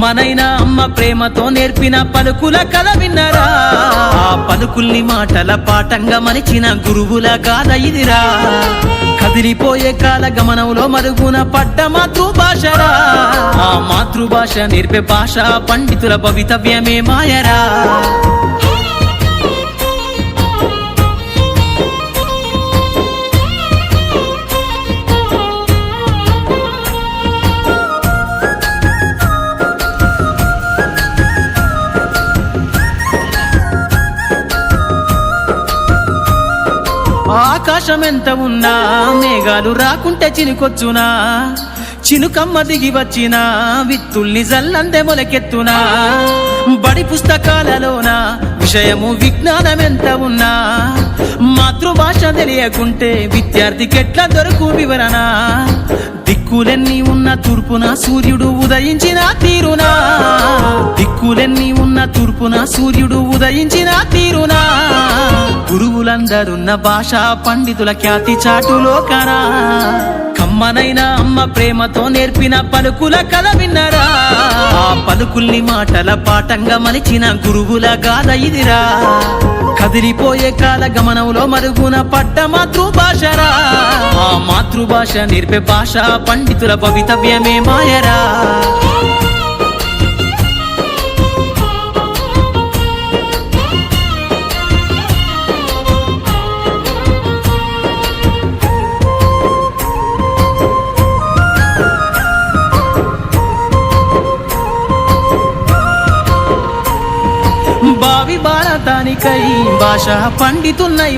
కమ్మనైన అమ్మ ప్రేమతో నేర్పిన పలుకుల కథ విన్నరా ఆ పలుకుల్ని మాటల పాఠంగా మలిచిన గురువుల గాథ ఇదిరా కదిలిపోయే కాల గమనంలో మరుగున పడ్డ మాతృభాషరా ఆ మాతృభాష నేర్పే భాష పండితుల భవితవ్యమే మాయరా ఆకాశం ఎంత ఉన్నా మేఘాలు రాకుంటే చినుకొచ్చునా చినుకమ్మ దిగి వచ్చిన విత్తుల్ని జల్లందే మొలకెత్తునా బడి పుస్తకాలలోన విషయము విజ్ఞానం ఎంత ఉన్నా మాతృభాష తెలియకుంటే విద్యార్థికెట్లా దొరకు వివరణ దిక్కులెన్ని ఉన్న తూర్పున సూర్యుడు ఉదయించిన తీరునా దిక్కులెన్ని ఉన్న తూర్పున సూర్యుడు ఉదయించిన తీరునా గురువులందరున్న భాష పండితుల ఖ్యాతి చాటులో కరా కమ్మనైన అమ్మ ప్రేమతో నేర్పిన పలుకుల కథ విన్నరా ఆ పలుకుల్ని మాటల పాఠంగా మలిచిన గురువుల గాథ ఇదిరా కదిలిపోయే కాల గమనంలో మరుగున పడ్డ మాతృభాషరా ఆ మాతృభాష నేర్పే భాష పండితుల భవితవ్యమే మాయరా భావి భారతానికై భాష పండితున్నై